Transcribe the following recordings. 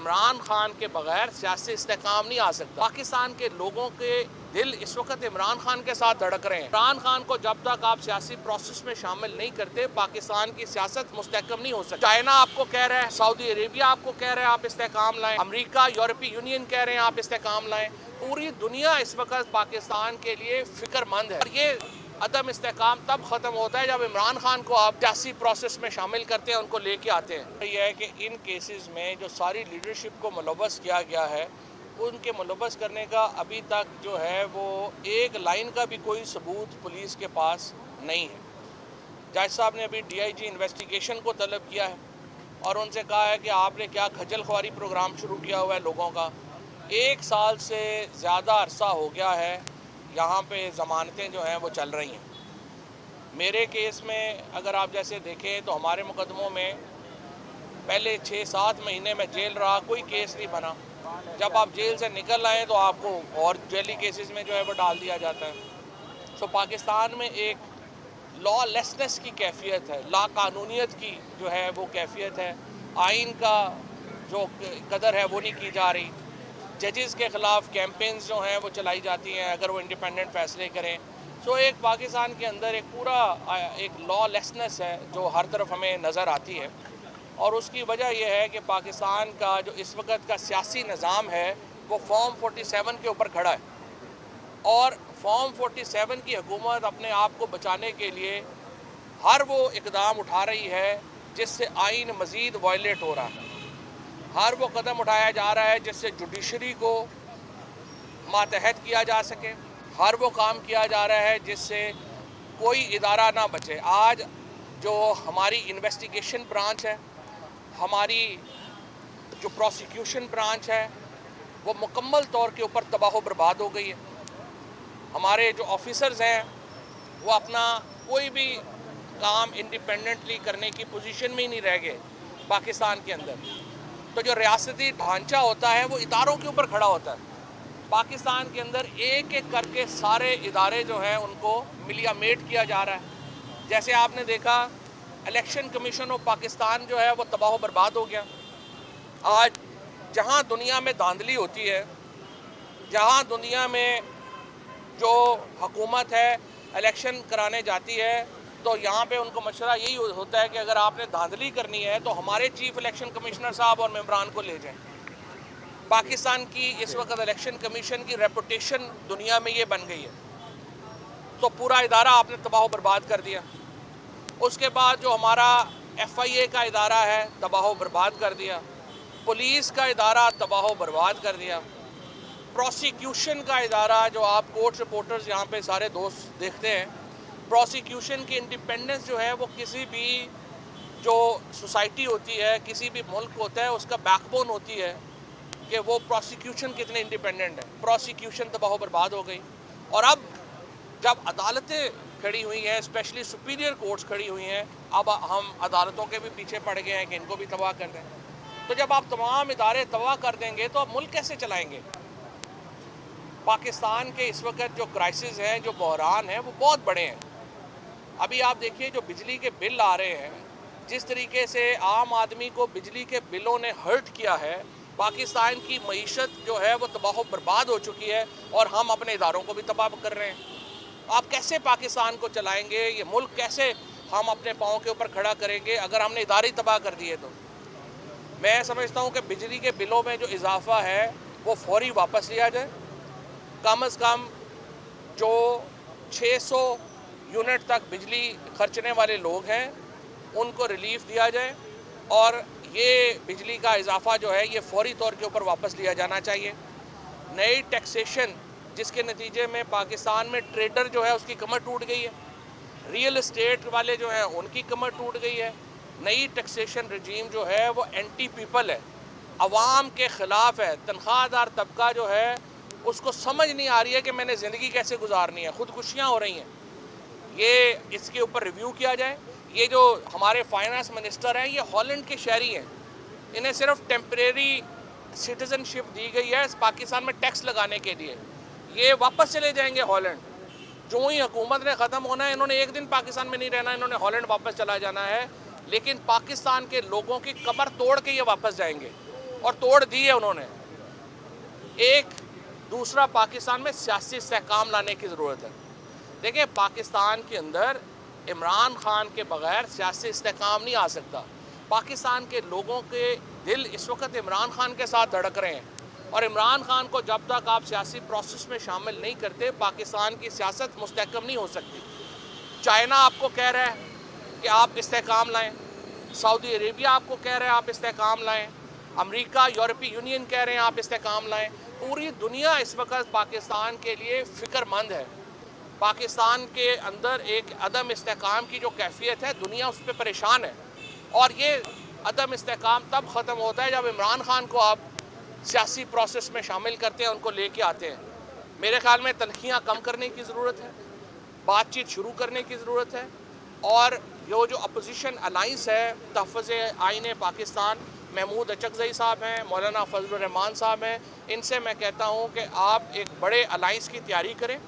इमरान खान के बगैर सियासी इस्तेकाम नहीं आ सकता। पाकिस्तान के लोगों के दिल इस वक्त इमरान खान के साथ धड़क रहे हैं। इमरान खान को जब तक आप सियासी प्रोसेस में शामिल नहीं करते, पाकिस्तान की सियासत मुस्तहकम नहीं हो सकती। चाइना आपको कह रहा है, सऊदी अरेबिया आपको कह रहा है आप इस्तेकाम लाएं, अमेरिका, यूरोपीय यूनियन कह रहे हैं आप इस्तेकाम लाएं। पूरी दुनिया इस वक्त पाकिस्तान के लिए फिक्रमंद है। और ये अदम इस्तेकाम तब ख़त्म होता है जब इमरान खान को आप सियासी प्रोसेस में शामिल करते हैं, उनको लेके आते हैं। यह है कि इन केसेस में जो सारी लीडरशिप को मुलव्वस किया गया है, उनके मुलव्वस करने का अभी तक जो है वो एक लाइन का भी कोई सबूत पुलिस के पास नहीं है। जज साहब ने अभी DIG इन्वेस्टिगेशन को तलब किया है और उनसे कहा है कि आपने क्या खजल ख्वारी प्रोग्राम शुरू किया हुआ है लोगों का। 1 साल से ज़्यादा अरसा हो गया है यहाँ पे ज़मानतें जो हैं वो चल रही हैं। मेरे केस में अगर आप जैसे देखें तो हमारे मुकदमों में पहले 6-7 महीने में जेल रहा, कोई केस नहीं बना। जब आप जेल से निकल आए तो आपको और जेली केसेस में जो है वो डाल दिया जाता है। तो पाकिस्तान में एक लॉलेसनेस की कैफियत है, लाकानूनियत की जो है वो कैफियत है। आइन का जो कदर है वो नहीं की जा रही। जजेस के ख़िलाफ़ कैंपेन्स जो हैं वो चलाई जाती हैं अगर वो इंडिपेंडेंट फ़ैसले करें। तो एक पाकिस्तान के अंदर एक पूरा एक लॉलेसनेस है जो हर तरफ हमें नज़र आती है। और उसकी वजह यह है कि पाकिस्तान का जो इस वक्त का सियासी निज़ाम है वो फॉर्म 47 के ऊपर खड़ा है और फॉर्म 47 की हुकूमत अपने आप को बचाने के लिए हर वो इकदाम उठा रही है जिससे आइन मज़ीद वायलेट हो रहा है। हर वो कदम उठाया जा रहा है जिससे जुडिशरी को मातहत किया जा सके। हर वो काम किया जा रहा है जिससे कोई इदारा ना बचे। आज जो हमारी इन्वेस्टिगेशन ब्रांच है, हमारी जो प्रोसिक्यूशन ब्रांच है, वो मुकम्मल तौर के ऊपर तबाह बर्बाद हो गई है। हमारे जो ऑफिसर्स हैं वो अपना कोई भी काम इंडिपेंडेंटली करने की पोजीशन में ही नहीं रह गए पाकिस्तान के अंदर। तो जो रियासती ढांचा होता है वो इदारों के ऊपर खड़ा होता है। पाकिस्तान के अंदर एक एक करके सारे इदारे जो हैं उनको मिलियामेट किया जा रहा है। जैसे आपने देखा इलेक्शन कमीशन ऑफ पाकिस्तान जो है वो तबाह बर्बाद हो गया। आज जहां दुनिया में धांधली होती है, जहां दुनिया में जो हुकूमत है इलेक्शन कराने जाती है, तो यहाँ पे उनको मशवरा यही होता है कि अगर आपने धांधली करनी है तो हमारे चीफ इलेक्शन कमिश्नर साहब और मेंबरान को ले जाएं। पाकिस्तान की इस वक्त इलेक्शन कमीशन की रेपुटेशन दुनिया में ये बन गई है। तो पूरा इदारा आपने तबाह बर्बाद कर दिया। उसके बाद जो हमारा FIA का इदारा है तबाह बर्बाद कर दिया। पुलिस का इदारा तबाह बर्बाद कर दिया। प्रोसिक्यूशन का इदारा जो आप कोर्ट रिपोर्टर्स यहाँ पे सारे दोस्त देखते हैं, प्रोसिक्यूशन की इंडिपेंडेंस जो है वो किसी भी जो सोसाइटी होती है, किसी भी मुल्क होता है, उसका बैकबोन होती है कि वो प्रोसिक्यूशन कितने इंडिपेंडेंट है। प्रोसिक्यूशन तबाह बर्बाद हो गई। और अब जब अदालतें खड़ी हुई हैं, स्पेशली सुपीरियर कोर्ट्स खड़ी हुई हैं, अब हम अदालतों के भी पीछे पड़ गए हैं कि इनको भी तबाह कर दें। तो जब आप तमाम इदारे तबाह कर देंगे तो आप मुल्क कैसे चलाएंगे? पाकिस्तान के इस वक्त जो क्राइसिस हैं, जो बहरान हैं, वो बहुत बड़े हैं। अभी आप देखिए जो बिजली के बिल आ रहे हैं, जिस तरीके से आम आदमी को बिजली के बिलों ने हर्ट किया है, पाकिस्तान की मईशत जो है वो तबाह बर्बाद हो चुकी है और हम अपने इदारों को भी तबाह कर रहे हैं। आप कैसे पाकिस्तान को चलाएंगे? ये मुल्क कैसे हम अपने पाँव के ऊपर खड़ा करेंगे अगर हमने इदारे तबाह कर दिए? तो मैं समझता हूँ कि बिजली के बिलों में जो इजाफा है वो फौरी वापस लिया जाए। कम से कम जो 600 यूनिट तक बिजली खर्चने वाले लोग हैं उनको रिलीफ दिया जाए और ये बिजली का इजाफा जो है ये फौरी तौर के ऊपर वापस लिया जाना चाहिए। नई टैक्सेशन जिसके नतीजे में पाकिस्तान में ट्रेडर जो है उसकी कमर टूट गई है, रियल एस्टेट वाले जो हैं उनकी कमर टूट गई है। नई टैक्सेशन रजीम जो है वो एंटी पीपल है, अवाम के ख़िलाफ़ है। तनख्वाहदार तबका जो है उसको समझ नहीं आ रही है कि मैंने ज़िंदगी कैसे गुजारनी है, खुदकुशियाँ हो रही हैं। ये इसके ऊपर रिव्यू किया जाए। ये जो हमारे फाइनेंस मिनिस्टर हैं ये हॉलैंड के शहरी हैं, इन्हें सिर्फ टेम्परेरी सिटीज़नशिप दी गई है पाकिस्तान में टैक्स लगाने के लिए। ये वापस चले जाएंगे हॉलैंड। जो ही हुकूमत ने ख़त्म होना है, इन्होंने एक दिन पाकिस्तान में नहीं रहना, इन्होंने हॉलैंड वापस चला जाना है। लेकिन पाकिस्तान के लोगों की कमर तोड़ के ये वापस जाएंगे और तोड़ दी है उन्होंने। एक दूसरा, पाकिस्तान में सियासी इस्तेहकाम लाने की ज़रूरत है। देखिए, पाकिस्तान के अंदर इमरान खान के बगैर सियासी इस्तेहकाम नहीं आ सकता। पाकिस्तान के लोगों के दिल इस वक्त इमरान खान के साथ धड़क रहे हैं, और इमरान खान को जब तक आप सियासी प्रोसेस में शामिल नहीं करते, पाकिस्तान की सियासत मुस्तहकम नहीं हो सकती। चाइना आपको कह रहा है कि आप इस्तेहकाम लाएं, सऊदी अरेबिया आपको कह रहा है आप इस्तेहकाम लाएं, अमेरिका, यूरोपीय यूनियन कह रहे हैं आप इस्तेहकाम लाएं। पूरी दुनिया इस वक्त पाकिस्तान के लिए फ़िक्रमंद है। पाकिस्तान के अंदर एक अदम इस्तेहकाम की जो कैफियत है, दुनिया उस पर परेशान है। और ये अदम इस्तेहकाम तब ख़त्म होता है जब इमरान खान को आप सियासी प्रोसेस में शामिल करते हैं, उनको लेके आते हैं। मेरे ख्याल में तलखियाँ कम करने की ज़रूरत है, बातचीत शुरू करने की ज़रूरत है, और जो अपोजिशन अलाइंस है, तहफ़्फ़ुज़ आईन पाकिस्तान, महमूद अचकज़ई साहब हैं, मौलाना फजलुर रहमान साहब हैं, इनसे मैं कहता हूँ कि आप एक बड़े अलाइंस की तैयारी करें,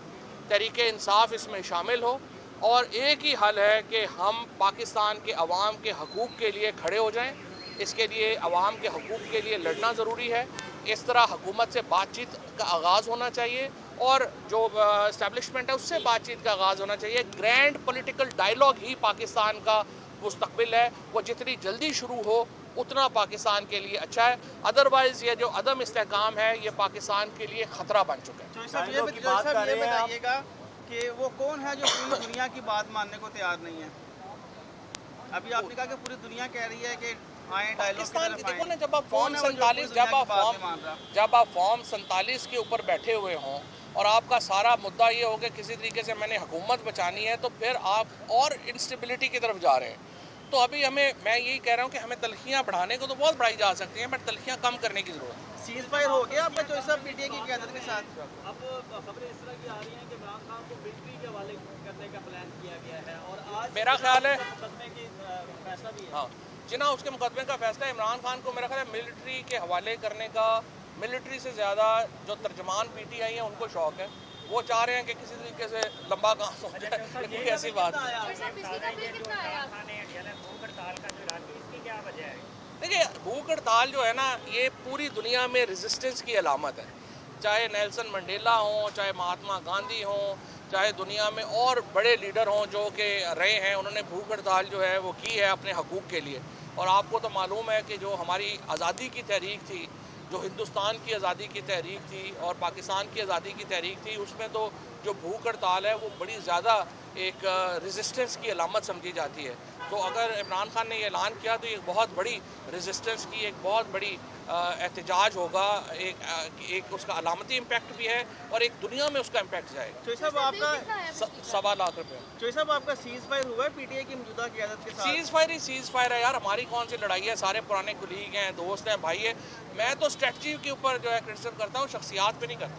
तहरीक इंसाफ इसमें शामिल हो, और एक ही हल है कि हम पाकिस्तान के अवाम के हकूक़ के लिए खड़े हो जाएं। इसके लिए अवाम के हकूक़ के लिए लड़ना ज़रूरी है। इस तरह हुकूमत से बातचीत का आगाज़ होना चाहिए, और जो इस्टेब्लिशमेंट है उससे बातचीत का आगाज़ होना चाहिए। ग्रैंड पॉलिटिकल डायलॉग ही पाकिस्तान का मुस्तकबिल है, वो जितनी जल्दी शुरू हो उतना पाकिस्तान के लिए अच्छा है। अदरवाइज़ ये जो अदम इस्तेहकाम है, ये पाकिस्तान के लिए ख़तरा बन चुका है। ये बताइएगा कि वो कौन है जो पूरी दुनिया की बात मानने को तैयार नहीं है? अभी आपने कहा कि पूरी दुनिया कह रही है कि आए डायलॉग की तरफ देखो ना, आएं। जब आप फॉर्म 47 जब आप फॉर्म 47 के ऊपर बैठे हुए हों और आपका सारा मुद्दा ये हो कि किसी तरीके से मैंने हुकूमत बचानी है, तो फिर आप और इंस्टेबिलिटी की तरफ जा रहे हैं। तो अभी मैं यही कह रहा हूँ कि हमें तलखियाँ बढ़ाने को तो बहुत बढ़ाई जा सकती हैं, बट तलखियाँ कम करने की ज़रूरत है। सीज फायर हो गया आपका चॉइस ऑफ पीटीए की क़यादत के साथ? अब खबरें इस तरह की आ रही हैं कि इमरान खान को मिलिट्री के हवाले करने का प्लान किया गया है, और आज मेरा ख्याल है मुकदमे की फैसला भी है। हाँ, जिना उसके मुकदमे का फैसला, इमरान खान को मेरा ख्याल है मिलिट्री के हवाले करने का, मिलिट्री से ज़्यादा जो तर्जमान पीटीआई है उनको शौक़ है। वो चाह रहे हैं कि किसी तरीके से लंबा काम हो जाए, कोई ऐसी बात देखिए, भूख हड़ताल जो है ना, ये पूरी दुनिया में रेजिस्टेंस की अलामत है। चाहे नेल्सन मंडेला हों, चाहे महात्मा गांधी हों, चाहे दुनिया में और बड़े लीडर हों जो कि रहे हैं, उन्होंने भूख हड़ताल जो है वो की है अपने हकूक़ के लिए। और आपको तो मालूम है कि जो हमारी आज़ादी की तहरीक थी, जो हिंदुस्तान की आज़ादी की तहरीक थी और पाकिस्तान की आज़ादी की तहरीक थी, उसमें तो जो भूख हड़ताल है वो बड़ी ज़्यादा एक रेजिस्टेंस की अलामत समझी जाती है। तो अगर इमरान खान ने ये ऐलान किया तो एक बहुत बड़ी रेजिस्टेंस की, एक बहुत बड़ी एहतजाज होगा, एक उसका अलामती इम्पैक्ट भी है, और एक दुनिया में उसका इम्पैक्ट जाएगा। चॉइस ऑफ आपका 1.25 लाख रुपये। चॉइस ऑफ आपका सीज फायर हुआ है पीटीए की मौजूदा क़यादत के साथ? सीज़ फायर है यार, हमारी कौन सी लड़ाई है, सारे पुराने कुलीग हैं, दोस्त हैं, भाई है। मैं तो स्ट्रेटजी के ऊपर जो है क्रिटिसिज्म करता हूँ, शख्सियात पे नहीं करता।